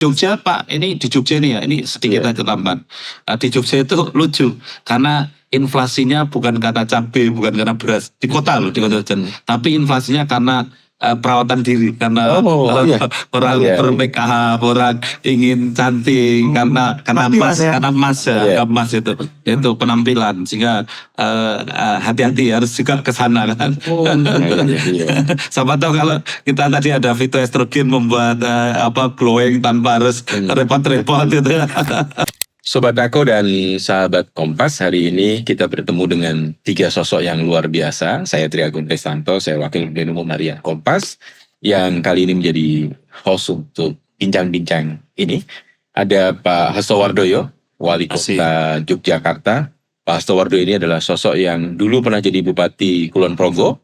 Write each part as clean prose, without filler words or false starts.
Jogja Pak, ini di Jogja nih ya, ini sedikit aja tambahan. Di Jogja itu lucu, karena inflasinya bukan karena cabai, bukan karena beras. Di kota loh, di kota Jogja. Tapi inflasinya karena perawatan diri, karena orang ber-PKH, orang ingin cantik, karena emas ya, emas itu penampilan, sehingga hati-hati harus juga ke sana kan. Sama tahu kalau kita tadi ada fitoestrogen membuat glowing tanpa harus repot-repot gitu. Sobat Ako dan sahabat Kompas, hari ini kita bertemu dengan 3 sosok yang luar biasa. Saya Triagun Kristanto, saya Wakil Pemimpin Umum Harian Kompas, yang kali ini menjadi host untuk bincang-bincang ini. Ada Pak Hasto Wardoyo, Wali Kota Yogyakarta. Pak Hasto Wardoyo ini adalah sosok yang dulu pernah jadi Bupati Kulon Progo,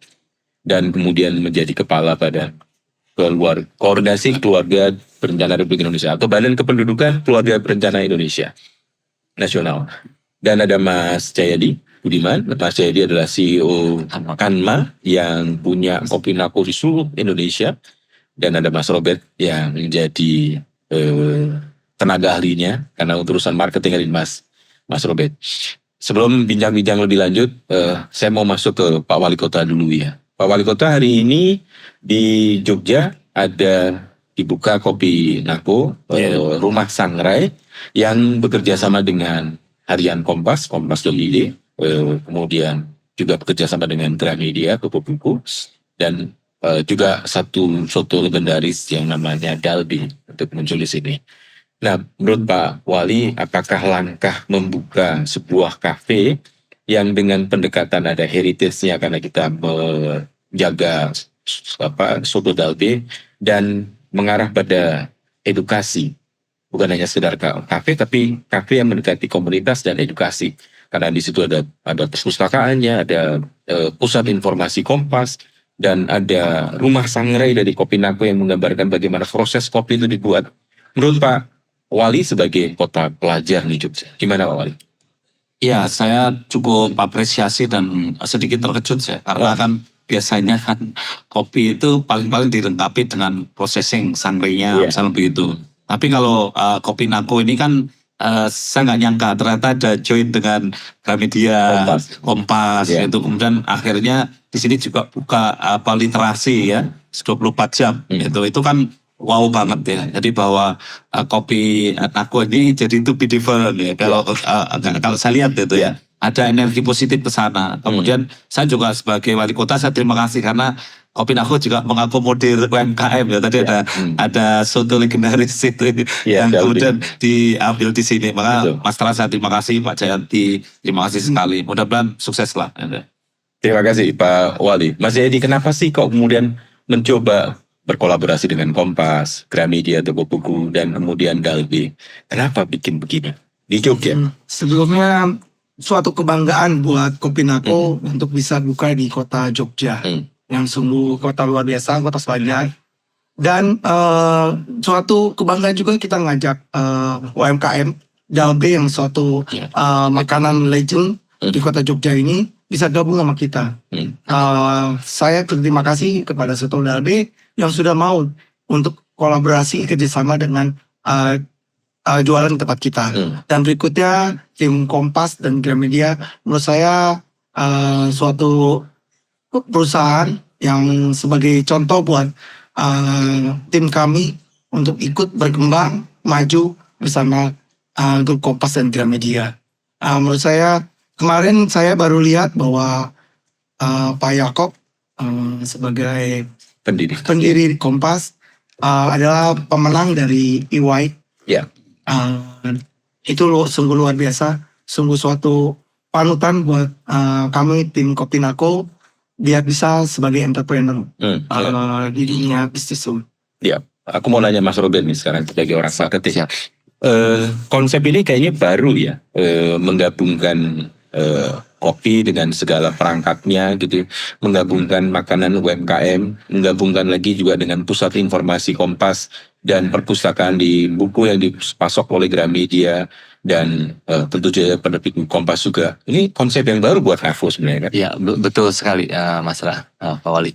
dan kemudian menjadi Kepala Badan Koordinasi Keluarga Berencana Republik Indonesia atau Badan Kependudukan Keluarga Berencana Indonesia Nasional. Dan ada Mas Jayadi Budiman. Mas Jayadi adalah CEO Kanma yang punya Kopinako di seluruh Indonesia. Dan ada Mas Robert yang menjadi tenaga ahlinya karena urusan marketing dari Mas Robert. Sebelum bincang-bincang lebih lanjut, saya mau masuk ke Pak Wali Kota dulu ya. Pak Wali Kota, hari ini di Jogja ada dibuka Kopinako, Rumah Sangrai yang bekerja sama dengan Harian Kompas.id, kemudian juga bekerja sama dengan Gramedia, toko buku, dan juga satu soto legendaris yang namanya Dalby untuk muncul di sini. Nah, menurut Pak Wali, apakah langkah membuka sebuah kafe yang dengan pendekatan ada heritage-nya karena kita menjaga soto Dalby dan mengarah pada edukasi, bukan hanya sekedar kafe, tapi kafe yang mendekati komunitas dan edukasi, karena di situ ada perpustakaannya, ada pusat informasi Kompas, dan ada rumah sangrai dari Kopinako yang menggambarkan bagaimana proses kopi itu dibuat. Menurut Pak Wali sebagai kota pelajar di Jogja, gimana Pak Wali? Ya, saya cukup apresiasi dan sedikit terkejut saya, karena kan biasanya kan kopi itu paling-paling dilengkapi dengan processing sangrainya, misalnya begitu. Tapi kalau Kopinako ini kan saya nggak nyangka ternyata ada join dengan Gramedia, Kompas gitu. Kemudian akhirnya di sini juga buka literasi ya 24 jam gitu. Itu kan wow banget ya. Jadi bahwa Kopinako ini jadi to be different ya. Kalau saya lihat itu ya, ada energi positif ke sana. Kemudian saya juga sebagai wali kota saya terima kasih karena Kopinako juga mengakomodir UMKM ya. Tadi ada soto legendaris itu yang kemudian diambil di sini. Maka Mas Tara saya terima kasih, Pak Jayanti terima kasih sekali. Mudah-mudahan sukses lah. Terima kasih Pak Wali. Mas Jayadi, kenapa sih kok kemudian mencoba berkolaborasi dengan Kompas, Gramedia, toko buku, dan kemudian Dalby? Kenapa bikin begini di Jogja? Sebelumnya suatu kebanggaan buat Kopinako untuk bisa buka di kota Jogja, yang sungguh kota luar biasa, kota sebanyak. Dan suatu kebanggaan juga kita ngajak UMKM Dalby yang suatu makanan legend di kota Jogja ini bisa gabung sama kita. Saya berterima kasih kepada Soto Dalby yang sudah mau untuk kolaborasi kerjasama dengan jualan di tempat kita. Dan berikutnya tim Kompas dan Gramedia menurut saya suatu perusahaan yang sebagai contoh buat tim kami untuk ikut berkembang maju bersama grup Kompas dan Gramedia. Menurut saya kemarin saya baru lihat bahwa Pak Yakob sebagai pendiri Kompas adalah pemenang dari EY. Itu sungguh luar biasa, sungguh suatu panutan buat kami tim Kopinako biar bisa sebagai entrepreneur di dunia bisnis. Ya, aku mau nanya Mas Robert nih sekarang sebagai orang marketing. Konsep ini kayaknya baru ya, menggabungkan kopi dengan segala perangkatnya gitu, menggabungkan makanan UMKM, menggabungkan lagi juga dengan pusat informasi Kompas dan perpustakaan di buku yang dipasok oleh Gramedia dan tentu saja penerbit Kompas juga. Ini konsep yang baru buat Avo sebenarnya kan? Ya betul sekali Mas Pak Wali.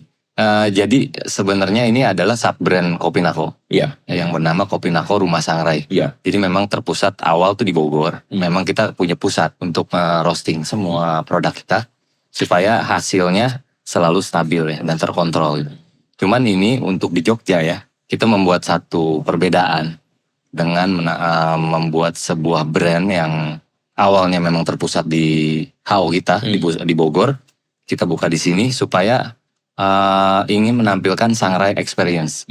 Jadi sebenarnya ini adalah sub brand Kopinako. Iya. Yang bernama Kopinako Rumah Sangrai. Iya. Jadi memang terpusat awal tuh di Bogor. Memang kita punya pusat untuk roasting semua produk kita supaya hasilnya selalu stabil ya dan terkontrol. Cuman ini untuk di Jogja ya, kita membuat satu perbedaan dengan membuat sebuah brand yang awalnya memang terpusat di HAO kita di Bogor. Kita buka di sini supaya ingin menampilkan Sangrai Experience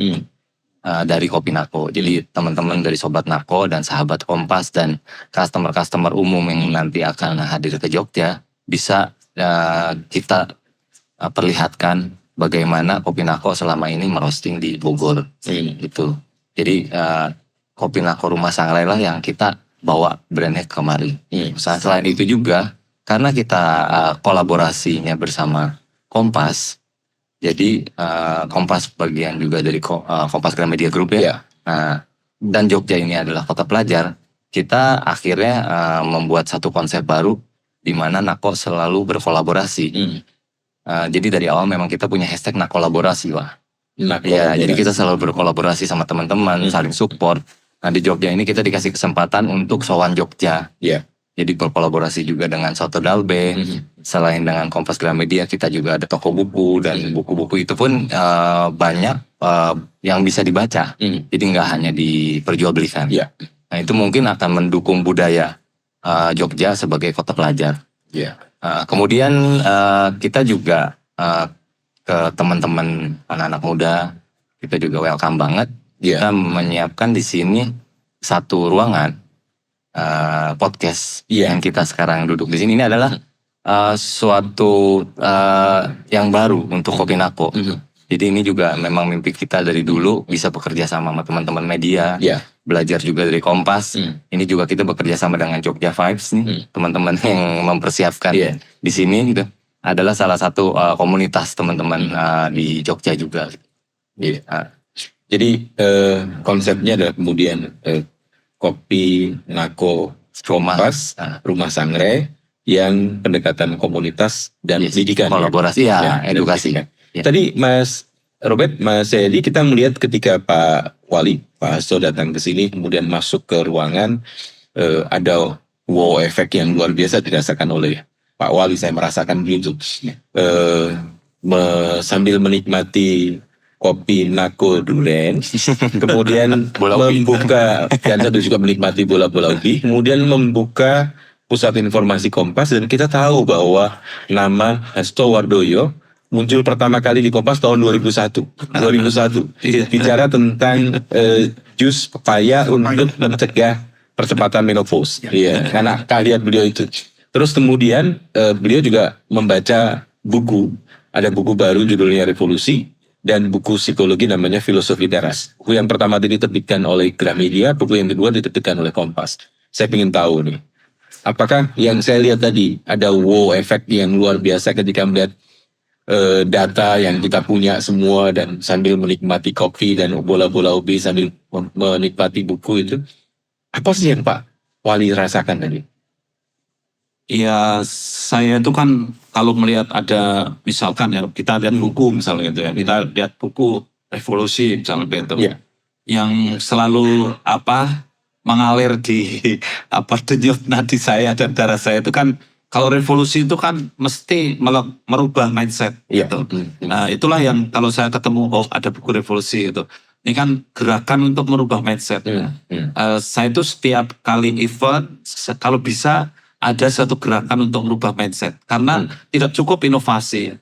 dari Kopinako. Jadi teman-teman dari Sobat Nako dan sahabat Kompas dan customer-customer umum yang nanti akan hadir ke Jogja bisa kita perlihatkan bagaimana Kopinako selama ini merosting di Bogor gitu. Jadi Kopinako Rumah Sangrai lah yang kita bawa brandnya kemari. Selain itu juga karena kita kolaborasinya bersama Kompas, jadi Kompas bagian juga dari Kompas Gramedia Group ya. Dan Jogja ini adalah kota pelajar. Kita akhirnya membuat satu konsep baru di mana Nako selalu berkolaborasi. Jadi dari awal memang kita punya hashtag Nakolaborasi Wah. Ya, jadi kita selalu berkolaborasi sama teman-teman, saling support. Nah di Jogja ini kita dikasih kesempatan untuk Sowan Jogja. Jadi berkolaborasi juga dengan Soto Dalbe. Selain dengan Kompas Gramedia, kita juga ada toko buku dan buku-buku itu pun banyak yang bisa dibaca. Jadi nggak hanya diperjualbelikan. Nah itu mungkin akan mendukung budaya Jogja sebagai kota pelajar. Kemudian kita juga ke teman-teman anak-anak muda, kita juga welcome banget. Kita menyiapkan di sini satu ruangan podcast yang kita sekarang duduk di sini. Ini adalah suatu yang baru untuk Kopinako. Jadi ini juga memang mimpi kita dari dulu bisa bekerja sama teman-teman media, belajar juga dari Kompas. Ini juga kita bekerja sama dengan Jogja Vibes nih, teman-teman yang mempersiapkan di sini gitu. Adalah salah satu komunitas teman-teman di Jogja juga. Jadi konsepnya adalah kemudian Kopinako Kompas Rumah Sangrai yang pendekatan komunitas dan pendidikan, kolaborasi edukasi. Tadi Mas Robert, Mas Edi, kita melihat ketika Pak Wali, Pak Hasto datang ke sini, kemudian masuk ke ruangan, ada wow effect yang luar biasa dirasakan oleh Pak Wali. Saya merasakan begitu. Sambil menikmati kopi Nako Duren, kemudian membuka, dan saya juga menikmati bola-bola ubi, kemudian membuka pusat informasi Kompas, dan kita tahu bahwa nama Hasto Wardoyo muncul pertama kali di Kompas tahun 2001. Bicara tentang jus pepaya untuk mencegah percepatan menopause. Karena keahlian beliau itu. Terus kemudian beliau juga membaca buku. Ada buku baru judulnya Revolusi dan buku psikologi namanya Filosofi Teras. Buku yang pertama diterbitkan oleh Gramedia, buku yang kedua diterbitkan oleh Kompas. Saya ingin tahu nih, apakah yang saya lihat tadi ada wow effect yang luar biasa ketika melihat data yang kita punya semua dan sambil menikmati kopi dan bola-bola ubi sambil menikmati buku itu, apa sih yang Pak Wali rasakan tadi? Iya, saya itu kan kalau melihat ada misalkan ya kita lihat buku misalnya gitu ya, kita lihat buku Revolusi misalnya gitu, yang selalu mengalir di denyut nadi saya dan darah saya itu kan. Kalau revolusi itu kan mesti merubah mindset gitu. Nah itulah yang kalau saya ketemu ada buku revolusi itu. Ini kan gerakan untuk merubah mindset. Saya itu setiap kali event kalau bisa ada satu gerakan untuk merubah mindset. Karena tidak cukup inovasi.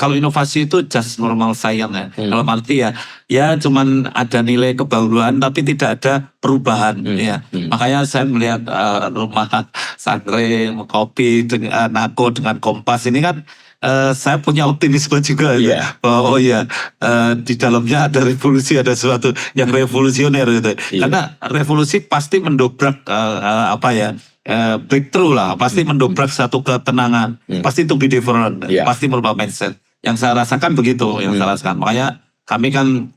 Kalau inovasi itu just normal science ya. Kalau arti ya cuman ada nilai kebaruan tapi tidak ada perubahan. Makanya saya melihat Rumah Sangrai, kopi, dengan Nako dengan Kompas ini kan saya punya optimisme juga bahwa di dalamnya ada revolusi, ada sesuatu yang revolusioner gitu. Karena revolusi pasti mendobrak breakthrough lah, pasti mendobrak satu ketenangan, pasti to be different, pasti merubah mindset. Yang saya rasakan begitu, yang saya rasakan. Makanya kami kan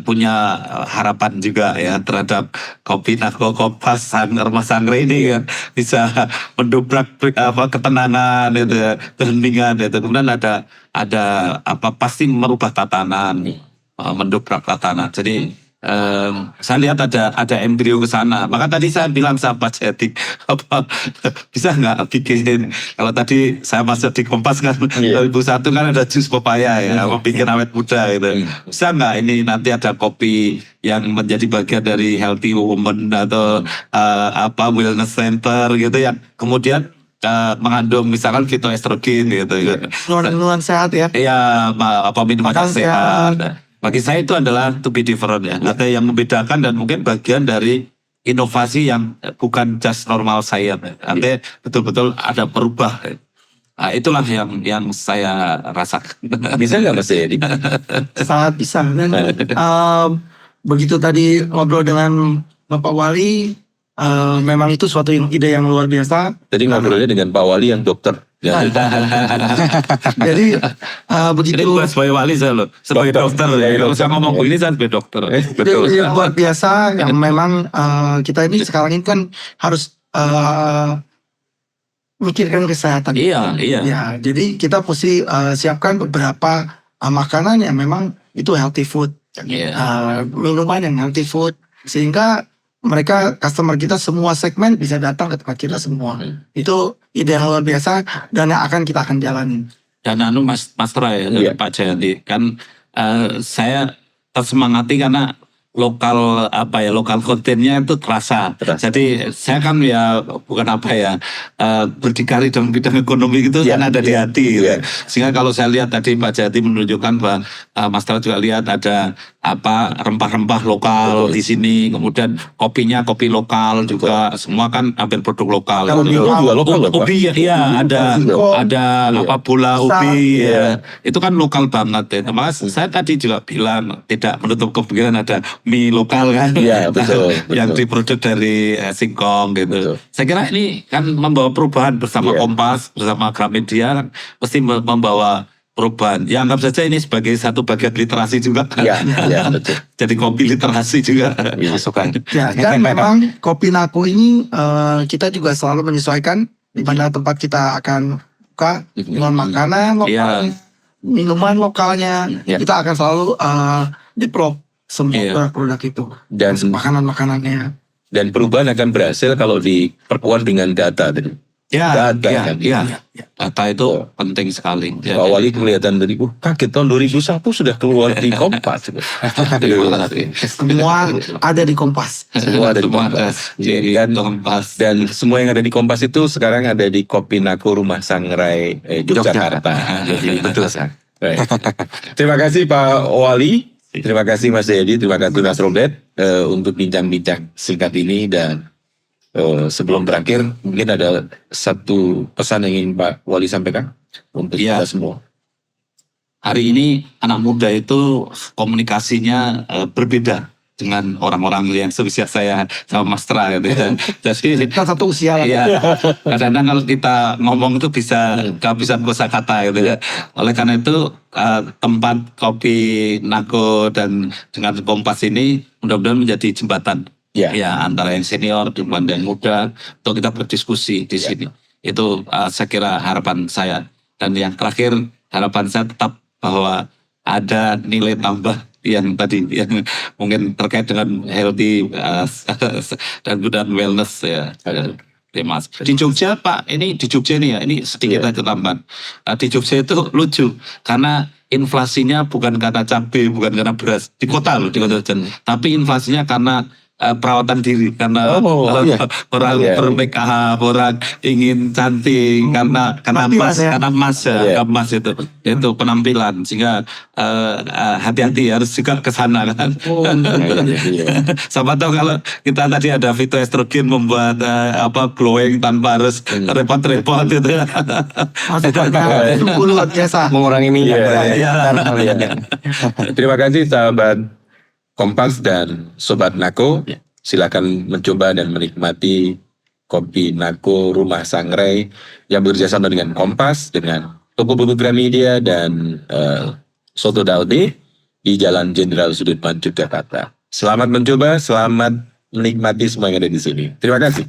punya harapan juga ya terhadap kopi Nako Kompas Rumah Sangre ini kan bisa mendobrak ketenangan itu ya, keheningan itu. Kemudian ada pasti merubah tatanan, mendobrak tatanan. Jadi saya lihat ada embrio ke sana. Maka tadi saya bilang sama Pak Jati, bisa nggak bikin, kalau tadi saya masuk di Kompas kan 2001 kan ada jus pepaya ya, bikin awet muda gitu. Bisa nggak ini nanti ada kopi yang menjadi bagian dari healthy woman atau wellness center gitu yang kemudian mengandung misalkan fitoestrogen gitu. Minuman sehat ya. Iya, minuman Makan sehat. sehat. Bagi saya itu adalah to be different ya. Ada yang membedakan dan mungkin bagian dari inovasi yang bukan just normal science. Artinya betul-betul ada perubah. Nah, itulah yang saya rasakan. Bisa nggak Mas Edi? Sangat bisa. Dan begitu tadi ngobrol dengan Bapak Wali, memang itu suatu ide yang luar biasa. Tadi ngobrolnya dengan Pak Wali yang dokter. Ya. Jadi begitu. Ini bukan sebagai wali saya loh, sebagai dokter ya. Kalau saya ngomong begini saya sebagai dokter. Betul. Jadi, luar biasa yang memang kita ini sekarang ini kan harus mikirkan kesehatan. Iya. Ya, jadi kita mesti siapkan beberapa makanan yang memang itu healthy food, minuman yang healthy food, sehingga mereka customer kita semua segmen bisa datang ke tempat kita semua. Itu ide yang luar biasa dan yang kita akan jalanin. Dan Mas Troy, Pak Jayadi, kan saya tersemangati karena lokal kontennya itu terasa. Jadi saya kan ya bukan berdikari dalam bidang ekonomi itu kan ada di hati gitu. Sehingga kalau saya lihat tadi Pak Jati menunjukkan bahwa Mas Troy juga lihat ada rempah-rempah lokal di sini, kemudian kopinya kopi lokal juga, semua kan hampir produk lokal. Kalau di juga lokal loh, Pak. Ubi ya ada bola ubi ya. Itu kan lokal banget ya. Maka saya tadi juga bilang tidak menutup kemungkinan ada mie lokal kan. Iya, betul. Yang diproduksi dari singkong gitu. Saya kira ini kan membawa perubahan bersama Kompas, bersama Gramedia kan mesti membawa perubahan. Ya anggap saja ini sebagai satu bagian literasi juga. Iya, betul. Jadi kopi literasi juga. Masukan. Ya, dan memang kopi Nako ini kita juga selalu menyesuaikan di mana tempat kita akan buka dengan makanan lokal, minuman lokalnya. Kita akan selalu develop semua produk itu Dan makanan-makanannya. Dan perubahan akan berhasil kalau diperkuat dengan data tadi. Data itu penting sekali. Pak Wali kelihatan dari kaget tahun 2001 sudah keluar di Kompas. Semua ada di Kompas. Semua ada di Kompas. Dan semua yang ada di Kompas itu sekarang ada di Kopi Nako Rumah Sangrai Yogyakarta. Jadi betul sekali. Terima kasih Pak Wali. Terima kasih Mas Edi, terima kasih Mas Robert untuk bincang-bincang singkat ini. Dan sebelum berakhir mungkin ada satu pesan yang ingin Pak Wali sampaikan untuk kita semua. Hari ini anak muda itu komunikasinya berbeda dengan orang-orang yang seusia saya sama Mas Tra gitu ya. Jadi Kita satu usia lah. Iya. Kadang-kadang kalau kita ngomong itu bisa kehabisan kosakata gitu ya. Oleh karena itu tempat kopi Nako dan dengan Kompas ini mudah-mudahan menjadi jembatan antara yang senior dengan yang muda untuk kita berdiskusi di sini. Itu saya kira harapan saya. Dan yang terakhir harapan saya tetap bahwa ada nilai tambah yang tadi yang mungkin terkait dengan healthy dan wellness ya. Mas. Di Jogja Pak, ini di Jogja nih ya, ini sedikit aja tambahan. Di Jogja itu lucu karena inflasinya bukan karena cabai, bukan karena beras di kota loh, di kota Jogja. Tapi inflasinya karena perawatan diri, karena orang bermake up, orang ingin cantik, karena emas itu penampilan, sehingga hati-hati harus juga ke sana kan. Sama tahu kalau kita tadi ada fitoestrogen membuat glowing tanpa harus repot-repot itu. Luar biasa. Mengurangi minyak. Terima kasih sahabat Kompas dan Sobat Nako. Silakan mencoba dan menikmati kopi Nako Rumah Sangrai yang bekerjasama dengan Kompas, dengan Toko Buku Gramedia dan Soto Dalde. di Jalan Jenderal Sudirman, Yogyakarta. Selamat mencoba, selamat menikmati semua yang ada di sini. Terima kasih.